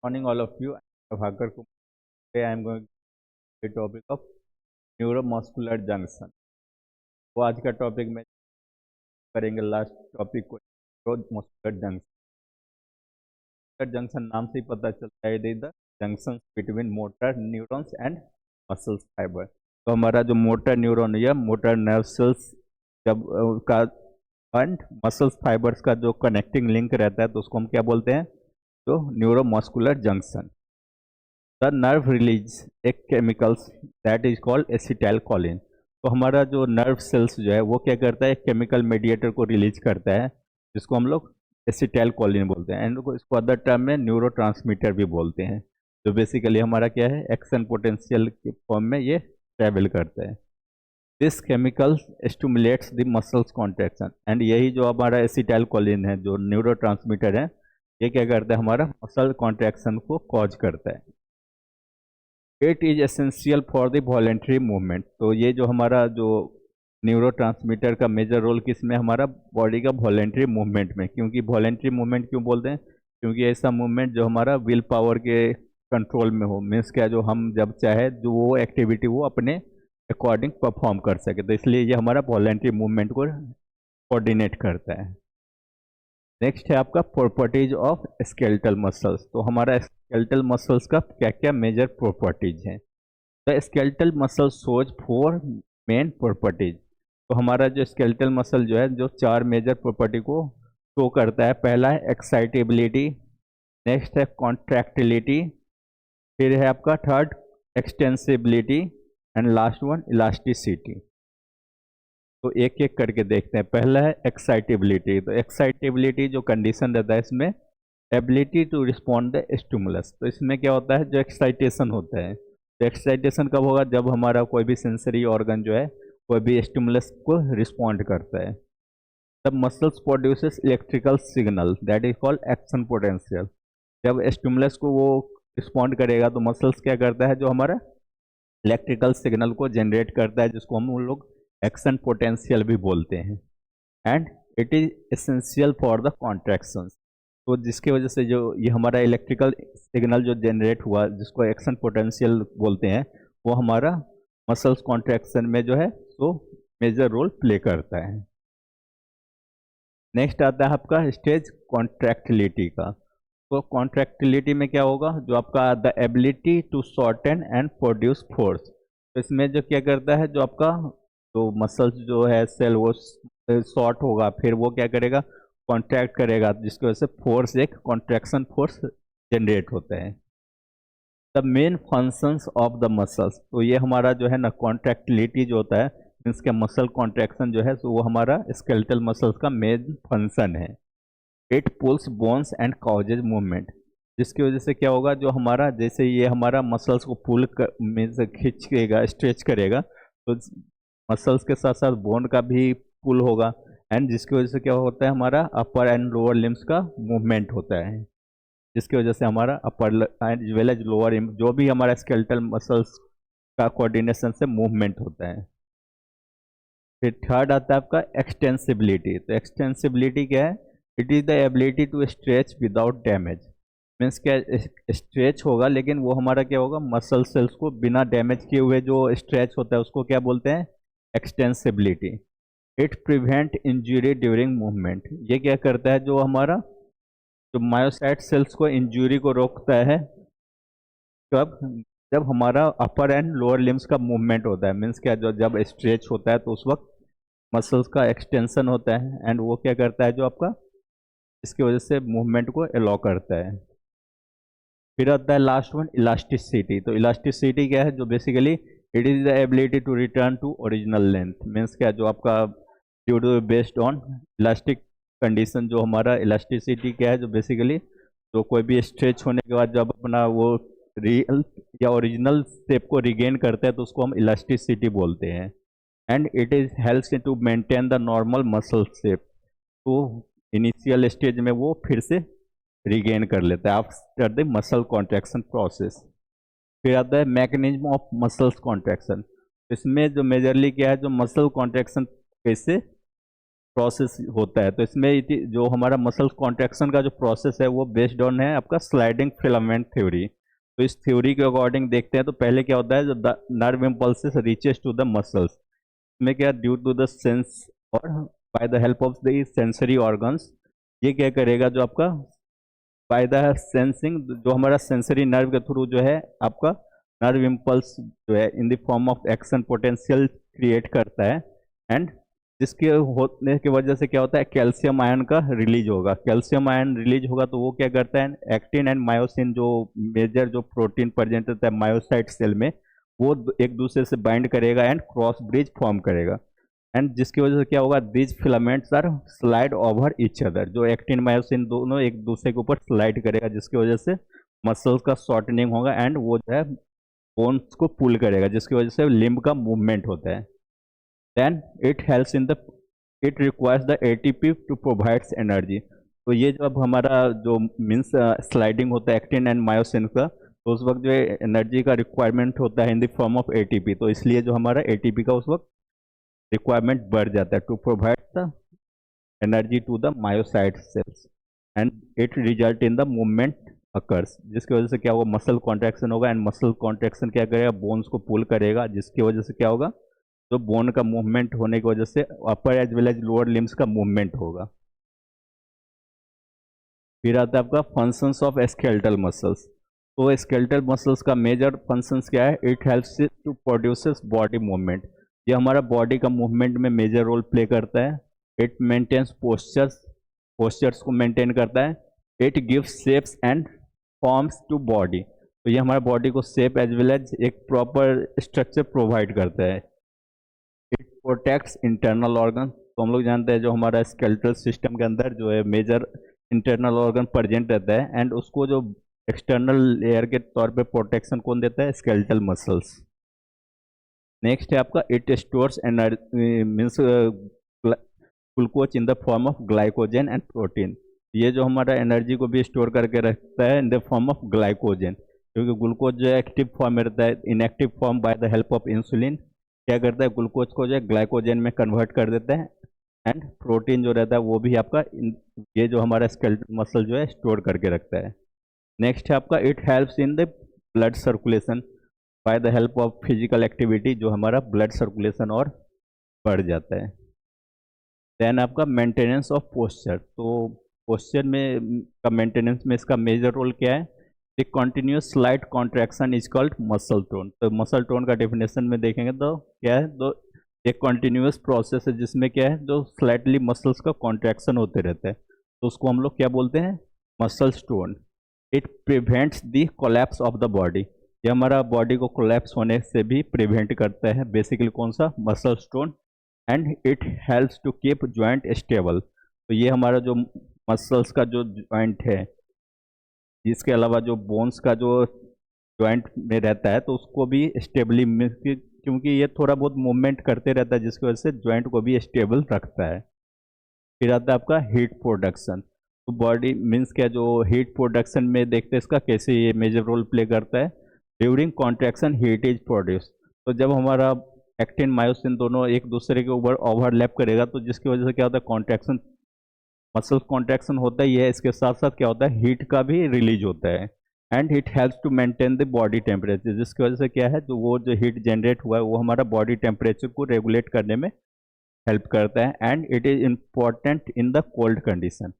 Morning, all of you. I'm Bhagar Kumar. Today I am going to the topic of neuromuscular junction. तो आज का topic में करेंगे last topic को neuromuscular junction नाम से ही पता चलता है it is the junction between motor neurons and muscles fibre. तो हमारा जो मोटर न्यूरॉन या मोटर नर्व सेल्स जब का एंड मसल्स फाइबर्स का जो कनेक्टिंग लिंक रहता है तो उसको हम क्या बोलते हैं? तो neuromuscular junction. The nerve release एक chemicals that is called acetylcholine. तो हमारा जो नर्व सेल्स जो है वो क्या करता है, एक केमिकल मेडिएटर को रिलीज करता है जिसको हम लोग एसिटाइलकोलिन बोलते हैं एंड इसको अदर टर्म में न्यूरोट्रांसमीटर भी बोलते हैं, जो बेसिकली हमारा क्या है, एक्शन पोटेंशियल के फॉर्म में ये ट्रेवल करता है। This chemical stimulates the muscles contraction and यही जो हमारा एसिटाइलकोलिन है जो न्यूरोट्रांसमीटर है, ये क्या करता है, हमारा मसल कॉन्ट्रैक्शन को कॉज करता है। It is essential for the voluntary movement. तो ये जो हमारा जो न्यूरोट्रांसमीटर का मेजर रोल किस में, हमारा बॉडी का वॉलेंट्री मूवमेंट में। क्योंकि वॉलेंट्री मूवमेंट क्यों बोलते हैं? क्योंकि ऐसा मूवमेंट जो हमारा विल पावर के कंट्रोल में हो, मीन्स क्या, जो हम जब चाहे जो वो एक्टिविटी वो अपने अकॉर्डिंग परफॉर्म कर सके, तो इसलिए ये हमारा वॉलेंट्री मूवमेंट को कोऑर्डिनेट करता है। नेक्स्ट है आपका प्रॉपर्टीज ऑफ स्केलेटल मसल्स। तो हमारा स्केलेटल मसल्स का क्या क्या मेजर प्रॉपर्टीज हैं? The skeletal muscle shows 4 main properties. तो हमारा जो स्केलेटल मसल जो है जो 4 मेजर प्रॉपर्टी को शो करता है। पहला है एक्साइटेबिलिटी, नेक्स्ट है कॉन्ट्रैक्टिलिटी, फिर है आपका third extensibility and last one elasticity. तो एक एक करके देखते हैं। पहला है एक्साइटेबिलिटी। तो एक्साइटेबिलिटी जो कंडीशन रहता है इसमें ability to respond the stimulus. तो इसमें क्या होता है, जो एक्साइटेशन होता है, तो एक्साइटेशन कब होगा, जब हमारा कोई भी सेंसरी ऑर्गन जो है कोई भी स्टिमुलस को रिस्पॉन्ड करता है। तब muscles produces electrical signal that is called action potential. जब स्टिमुलस को वो रिस्पॉन्ड करेगा तो मसल्स क्या करता है, जो हमारा इलेक्ट्रिकल सिग्नल को जनरेट करता है जिसको हम लोग एक्शन पोटेंशियल भी बोलते हैं। And it is essential for the contractions. तो जिसकी वजह से जो ये हमारा इलेक्ट्रिकल सिग्नल जो जनरेट हुआ जिसको एक्शन पोटेंशियल बोलते हैं, वो हमारा मसल्स कॉन्ट्रैक्शन में जो है तो मेजर रोल प्ले करता है। नेक्स्ट आता है आपका स्टेज कॉन्ट्रैक्टिलिटी का। तो कॉन्ट्रैक्टिलिटी में क्या होगा, जो आपका the ability to shorten and produce force. तो इसमें जो क्या करता है, जो आपका तो मसल्स जो है सेल वो शॉर्ट होगा, फिर वो क्या करेगा, कॉन्ट्रैक्ट करेगा, जिसकी वजह से फोर्स, एक कॉन्ट्रैक्शन फोर्स जनरेट होता है। The main functions of the muscles. तो ये हमारा जो है ना कॉन्ट्रैक्टिलिटी जो होता है, इसके मसल कॉन्ट्रैक्शन जो है तो वो हमारा स्केलेटल मसल्स का मेन फंक्शन है। It pools bones and causes movement. जिसकी वजह से क्या होगा, जो हमारा जैसे ये हमारा मसल्स को पुल मीन्स खींचेगा, स्ट्रेच करेगा, तो मसल्स के साथ साथ बोन का भी पुल होगा एंड जिसकी वजह से क्या होता है, हमारा अपर एंड लोअर लिम्स का मूवमेंट होता है, जिसकी वजह से हमारा अपर एंड वेल एज लोअर जो भी हमारा स्केलेटल मसल्स का कोऑर्डिनेशन से मूवमेंट होता है। फिर थर्ड आता है आपका एक्सटेंसिबिलिटी। तो एक्सटेंसिबिलिटी क्या है, it is the ability to stretch without damage. Means क्या, स्ट्रेच होगा लेकिन वो हमारा क्या होगा, मसल सेल्स को बिना डैमेज किए हुए जो स्ट्रेच होता है उसको क्या बोलते हैं, extensibility. It prevent injury during movement. ये क्या करता है, जो हमारा जो मायोसाइट सेल्स को इंजरी को रोकता है कब, जब हमारा अपर एंड लोअर लिम्स का मूवमेंट होता है। मीन्स क्या, जो जब स्ट्रेच होता है तो उस वक्त मसल्स का एक्सटेंशन होता है एंड वो क्या करता है, जो आपका इसकी वजह से मूवमेंट को अलाउ करता है। फिर आता है लास्ट वन इलास्टिसिटी। तो इलास्टिसिटी क्या है, जो basically it is the ability to return to original length. Means क्या, जो आपका due to based on elastic condition, जो हमारा इलास्टिसिटी क्या है, जो बेसिकली तो कोई भी स्ट्रेच होने के बाद जब अपना वो रियल या ओरिजिनल शेप को रिगेन करता है तो उसको हम इलास्टिसिटी बोलते हैं। And it is helps to maintain the normal muscle shape. तो इनिशियल स्टेज में वो फिर से रिगेन कर लेता है after the muscle contraction process. फिर आता है मैकेनिज्म ऑफ मसल्स कॉन्ट्रैक्शन। इसमें जो मेजरली क्या है, जो मसल कॉन्ट्रैक्शन कैसे प्रोसेस होता है। तो इसमें जो हमारा मसल कॉन्ट्रैक्शन का जो प्रोसेस है वो बेस्ड ऑन है आपका स्लाइडिंग फिलामेंट थ्योरी। तो इस थ्योरी के अकॉर्डिंग देखते हैं तो पहले क्या होता है, जो nerve impulses reaches to the muscles, में क्या ड्यू टू द सेंस और by the help of the sensory organs, ये क्या करेगा, जो आपका बाय द सेंसिंग, जो हमारा सेंसरी नर्व के थ्रू जो है आपका नर्व इम्पल्स जो है in the form of action potential create करता है। एंड जिसके होने की वजह से क्या होता है, कैल्शियम आयन का रिलीज होगा। कैल्शियम आयन रिलीज होगा तो वो क्या करता है, एक्टिन एंड मायोसिन जो मेजर जो प्रोटीन प्रेजेंट रहता है मायोसाइट सेल में, वो एक दूसरे से बाइंड करेगा एंड क्रॉस ब्रिज फॉर्म करेगा। एंड जिसकी वजह से क्या होगा, these filaments are slide over each other, जो एक्टिन मायोसिन दोनों एक दूसरे के ऊपर स्लाइड करेगा, जिसकी वजह से मसल्स का शॉर्टनिंग होगा एंड वो जो है बोन्स को पुल करेगा, जिसकी वजह से लिम्ब का मूवमेंट होता है। Then it helps in the, it requires the ATP to provides energy. तो ये जब हमारा जो मीन्स स्लाइडिंग होता है एक्टिन एंड मायोसिन का, तो उस वक्त जो एनर्जी का रिक्वायरमेंट होता है in the form of ATP. तो इसलिए जो हमारा एटीपी का उस वक्त रिक्वायरमेंट बढ़ जाता है to provide the energy to the myocyte cells and it result in the movement occurs, जिसकी वजह से क्या होगा, मसल कॉन्ट्रैक्शन होगा एंड मसल कॉन्ट्रैक्शन क्या करेगा, बोन्स को पुल करेगा, जिसकी वजह से क्या होगा, तो बोन का मूवमेंट होने की वजह से upper as well as lower limbs का मूवमेंट होगा। फिर आता है आपका फंक्शंस ऑफ स्केलेटल मसल्स। तो स्केलेटल मसल्स का मेजर फंक्शंस क्या है, it helps to produces body movement. ये हमारा बॉडी का मूवमेंट में मेजर रोल प्ले करता है। इट मेंटेन्स पोस्चर्स को मेंटेन करता है। It gives shapes and forms to body. तो ये हमारे बॉडी को शेप एज वेल एज एक प्रॉपर स्ट्रक्चर प्रोवाइड करता है। It protects internal organ. तो हम लोग जानते हैं जो हमारा स्केलेटल सिस्टम के अंदर जो है मेजर इंटरनल ऑर्गन प्रेजेंट रहता है एंड उसको जो एक्सटर्नल लेयर के तौर पे प्रोटेक्शन कौन देता है, स्केलेटल मसल्स। नेक्स्ट है आपका it stores energy means glucose in the form of glycogen and protein. ये जो हमारा एनर्जी को भी स्टोर करके रखता है in the form of glycogen, क्योंकि ग्लूकोज जो है एक्टिव फॉर्म में रहता है, inactive form by the help of insulin क्या करता है, ग्लूकोज को जो है ग्लाइकोजन में कन्वर्ट कर देता है। एंड प्रोटीन जो रहता है वो भी आपका ये जो हमारा स्केलेटल मसल जो है स्टोर करके रखता है। नेक्स्ट है आपका it helps in the blood circulation bye the help of physical activity, जो हमारा ब्लड सर्कुलेशन और बढ़ जाता है। देन आपका मेंटेनेंस ऑफ पोस्चर। तो पोस्चर में का मेंटेनेंस में इसका मेजर रोल क्या है, एक continuous slight contraction is called muscle tone. तो मसल टोन का डेफिनेशन में देखेंगे तो क्या है, तो एक कॉन्टिन्यूस प्रोसेस है जिसमें क्या है, जो स्लाइटली मसल्स का कॉन्ट्रैक्शन होते रहते हैं, तो उसको हम लोग क्या बोलते हैं, muscle tone. It prevents the collapse of the body. ये हमारा बॉडी को कोलैप्स होने से भी प्रिवेंट करता है बेसिकली कौन सा, muscle tone. And it helps to keep joint stable. तो ये हमारा जो मसल्स का जो जॉइंट है, इसके अलावा जो बोन्स का जो जॉइंट में रहता है तो उसको भी स्टेबली, क्योंकि ये थोड़ा बहुत मूवमेंट करते रहता है, जिसकी वजह से जॉइंट को भी स्टेबल रखता है। फिर आता है आपका हीट प्रोडक्शन। तो बॉडी मीन्स क्या, जो हीट प्रोडक्शन में देखते हैं इसका कैसे ये मेजर रोल प्ले करता है। During contraction heat is produce. तो जब हमारा एक्टिन मायोसिन दोनों एक दूसरे के ऊपर ओवरलैप करेगा तो जिसकी वजह से क्या होता है, कॉन्ट्रैक्शन, मसल कॉन्ट्रैक्शन होता ही है, इसके साथ साथ क्या होता है, हीट का भी रिलीज होता है। And it helps to maintain the body temperature, जिसकी वजह से क्या है, जो वो जो हीट जनरेट हुआ है वो हमारा बॉडी टेम्परेचर को रेगुलेट करने में हेल्प करता है। And it is important in the cold condition.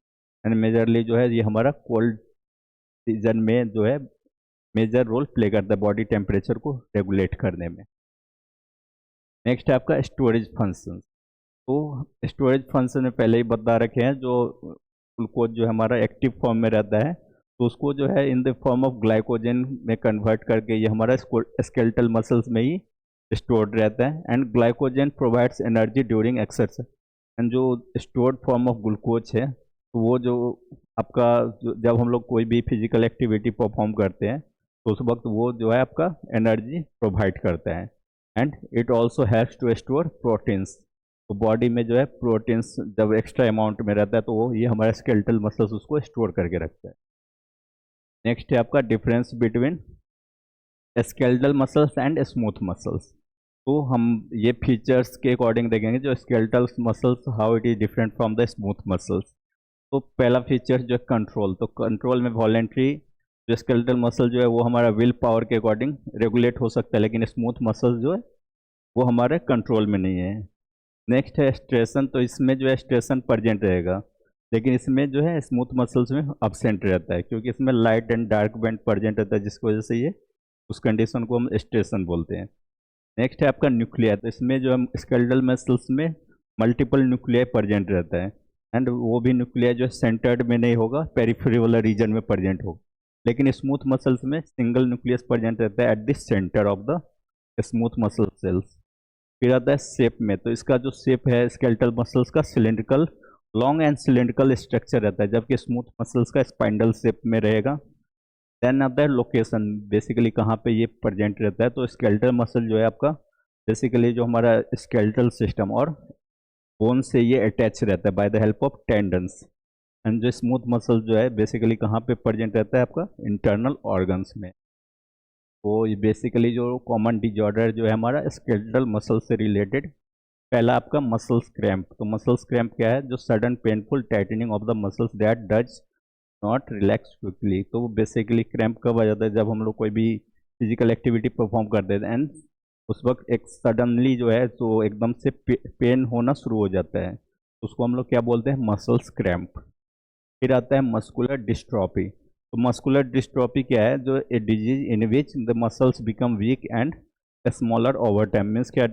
And majorly जो है ये हमारा कोल्ड सीजन में जो है मेजर रोल प्ले करता है बॉडी टेम्परेचर को रेगुलेट करने में। नेक्स्ट है आपका स्टोरेज फंक्शन। तो स्टोरेज फंक्शन में पहले ही बता रखे हैं, जो ग्लूकोज जो हमारा एक्टिव फॉर्म में रहता है तो उसको जो है in the form of glycogen में कन्वर्ट करके ये हमारा स्केलेटल मसल्स में ही स्टोर्ड रहता है। And glycogen provides energy during exercise. And जो स्टोर्ड फॉर्म ऑफ ग्लूकोज है तो वो जो आपका जब हम लोग कोई भी फिजिकल एक्टिविटी परफॉर्म करते हैं तो उस वक्त वो जो है आपका एनर्जी प्रोवाइड करता है। And it also haves to store proteins. तो बॉडी में जो है प्रोटीन्स जब एक्स्ट्रा अमाउंट में रहता है तो वो ये हमारा स्केलेटल मसल्स उसको स्टोर करके रखता है। नेक्स्ट है आपका difference between skeletal muscles and smooth muscles. तो हम ये फीचर्स के अकॉर्डिंग देखेंगे जो skeletal muscles how it is different from the smooth muscles. तो पहला फीचर जो है कंट्रोल, तो कंट्रोल में वॉलेंट्री जो स्केलेटल मसल जो है वो हमारा विल पावर के अकॉर्डिंग रेगुलेट हो सकता है, लेकिन स्मूथ मसल जो है वो हमारे कंट्रोल में नहीं है। नेक्स्ट है स्ट्रेसन, तो इसमें जो है स्ट्रेसन प्रेजेंट रहेगा, लेकिन इसमें जो है स्मूथ मसल्स में अब्सेंट रहता है, क्योंकि इसमें light and dark band present रहता है, जिसकी वजह से ये उस कंडीशन को हम स्ट्रेसन बोलते हैं। नेक्स्ट है आपका न्यूक्लियर, तो इसमें जो हम स्केलेटल मसल्स में मल्टीपल न्यूक्लियर प्रेजेंट रहता है, एंड वो भी न्यूक्लियर जो है सेंटर्ड में नहीं होगा, पेरिफेरी वाला रीजन में प्रेजेंट होगा। लेकिन स्मूथ मसल्स में सिंगल न्यूक्लियस प्रेजेंट रहता है at the centre of the smooth muscle cells. फिर आता है शेप में, तो इसका जो शेप है स्केलेटल मसल्स का cylindrical, long and cylindrical structure रहता है, जबकि स्मूथ मसल्स का स्पाइंडल शेप में रहेगा। देन आता है लोकेशन, बेसिकली कहाँ पे ये प्रेजेंट रहता है, तो स्केलेटल मसल जो है आपका बेसिकली जो हमारा स्केलेटल सिस्टम और बोन से ये अटैच रहता है bye the help of tendons. And जो स्मूथ मसल जो है बेसिकली कहाँ पे प्रेजेंट रहता है आपका इंटरनल ऑर्गन्स में। तो ये बेसिकली जो कॉमन डिजॉर्डर जो है हमारा स्केलेटल मसल से रिलेटेड, पहला आपका मसल्स क्रैम्प, तो मसल्स क्रैम्प क्या है, जो sudden painful tightening of the muscles that does not relax quickly. तो वो बेसिकली क्रैम्प कब आ जाता है, जब हम लोग कोई भी फिजिकल एक्टिविटी परफॉर्म करते हैं एंड उस वक्त एक सडनली जो है तो एकदम से पेन होना शुरू हो जाता है, उसको हम लोग क्या बोलते हैं, मसल्स क्रैम्प। फिर आता है मस्कुलर डिस्ट्रॉफी, तो मस्कुलर डिस्ट्रॉफी क्या है, जो a disease in which the muscles become weak and smaller over time, means क्या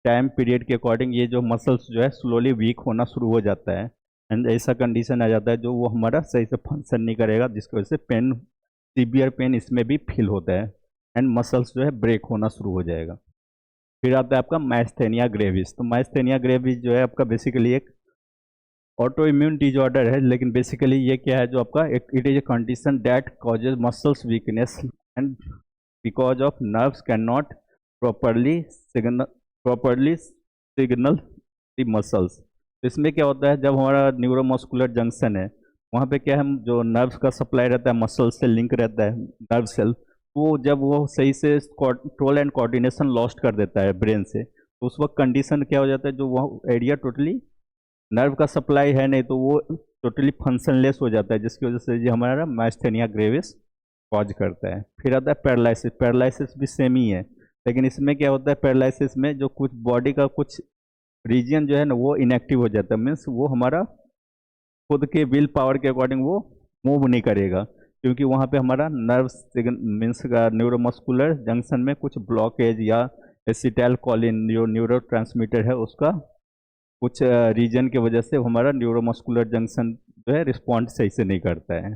टाइम पीरियड के अकॉर्डिंग ये जो मसल्स जो है स्लोली वीक होना शुरू हो जाता है, एंड ऐसा कंडीशन आ जाता है जो वो हमारा सही से फंक्शन नहीं करेगा, जिसकी वजह से पेन, सीवियर पेन इसमें भी फील होता है, एंड मसल्स जो है ब्रेक होना शुरू हो जाएगा। फिर आता है आपका माइस्थेनिया ग्रेविस, तो माइस्थेनिया ग्रेविस जो है आपका बेसिकली एक ऑटो इम्यून डिजॉर्डर है, लेकिन बेसिकली ये क्या है जो आपका it is a condition that causes muscles weakness and because of nerves can not properly signal the muscles. इसमें क्या होता है, जब हमारा न्यूरोमस्कुलर जंक्शन है वहाँ पे क्या है, हम जो नर्व्स का सप्लाई रहता है मसल से लिंक रहता है नर्व सेल, वो जब वो सही से कंट्रोल एंड कोऑर्डिनेशन लॉस्ट कर देता है ब्रेन से, तो उस वक्त कंडीशन क्या हो जाता है, जो वो एरिया टोटली नर्व का सप्लाई है नहीं, तो वो टोटली फंक्शनलेस हो जाता है, जिसकी वजह से ये हमारा माइस्थेनिया ग्रेविस कॉज करता है। फिर आता है पैरालिसिस, पैरालिसिस भी सेम ही है, लेकिन इसमें क्या होता है, पैरालिसिस में जो कुछ बॉडी का कुछ रीजन जो है ना वो इनएक्टिव हो जाता है, मीन्स वो हमारा खुद के विल पावर के अकॉर्डिंग वो मूव नहीं करेगा, क्योंकि वहाँ पे हमारा नर्व मीन्स का न्यूरोमस्कुलर जंक्शन में कुछ ब्लॉकेज या एसिटाइल कोलिन जो न्यूरो ट्रांसमीटर है उसका कुछ रीजन की वजह से हमारा न्यूरोमस्कुलर जंक्शन जो है रिस्पॉन्ड सही से नहीं करता है।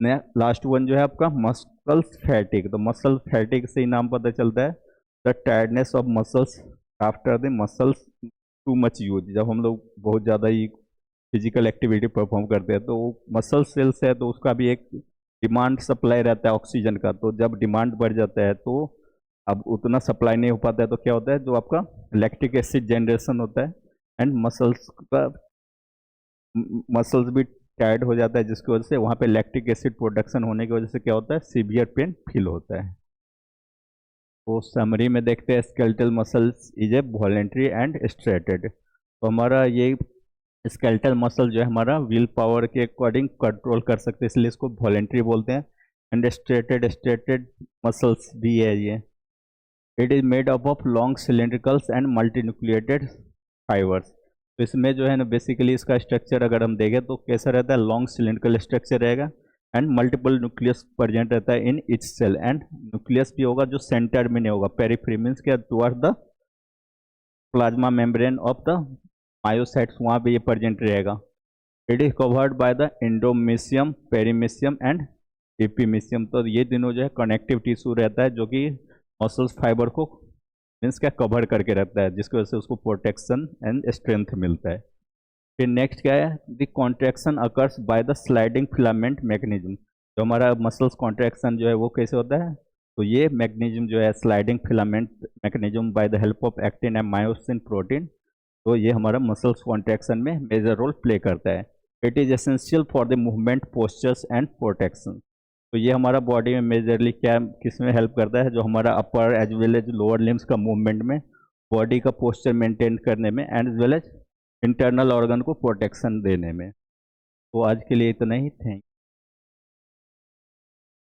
नया लास्ट वन जो है आपका मसल फैटिक, तो मसल फैटिक से ही नाम पता चलता है, the tiredness of muscles after the muscles too much use, जब हम लोग बहुत ज़्यादा ही फिजिकल एक्टिविटी परफॉर्म करते हैं तो मसल सेल्स है तो उसका भी एक डिमांड सप्लाई रहता है ऑक्सीजन का, तो जब डिमांड बढ़ जाता है तो अब उतना सप्लाई नहीं हो पाता है, तो क्या होता है, जो आपका लैक्टिक एसिड जनरेशन होता है एंड मसल्स का मसल्स भी टायर्ड हो जाता है, जिसकी वजह से वहाँ पे लैक्टिक एसिड प्रोडक्शन होने की वजह से क्या होता है, सीवियर पेन फील होता है। तो समरी में देखते हैं skeletal muscles is a voluntary and striated, तो हमारा ये स्केलेटल मसल जो है हमारा विल पावर के अकॉर्डिंग कंट्रोल कर सकते हैं, इसलिए इसको वॉलेंट्री बोलते हैं। एंड स्ट्रेटेड, स्ट्रेटेड मसल्स भी है ये, it is made up of long cylindricals and multinucleated fibres. तो इसमें जो है ना बेसिकली इसका स्ट्रक्चर अगर हम देखें तो कैसा रहता है, लॉन्ग सिलेंड्रिकल स्ट्रक्चर रहेगा एंड मल्टीपल न्यूक्लियस प्रेजेंट रहता है in each cell, and nucleus भी होगा जो सेंटर में नहीं होगा, पेरिफेरी मींस के toward the plasma membrane of the myocytes, वहाँ पे ये प्रेजेंट रहेगा। It is covered by the endomysium, perimysium and epimysium, तो ये तीनों जो है कनेक्टिव टिश्यू रहता है जो कि मसल्स फाइबर को मीन्स क्या कवर करके रखता है, जिसकी वजह से उसको प्रोटेक्शन एंड स्ट्रेंथ मिलता है। फिर नेक्स्ट क्या है, the contraction occurs by the sliding filament mechanism, जो हमारा मसल्स कॉन्ट्रैक्शन जो है वो कैसे होता है, तो ये मैकेनिज्म जो है sliding filament mechanism bye the help of actin and myosin protein, तो ये हमारा मसल्स कॉन्ट्रैक्शन में मेजर रोल प्ले करता है। It is essential for the movement, postures and protection. तो ये हमारा बॉडी में मेजरली क्या किस में हेल्प करता है, जो हमारा upper as well as lower limbs का मूवमेंट में, बॉडी का पोस्चर मेंटेन करने में, and as well as internal organ को प्रोटेक्शन देने में। तो आज के लिए इतना ही, थैंक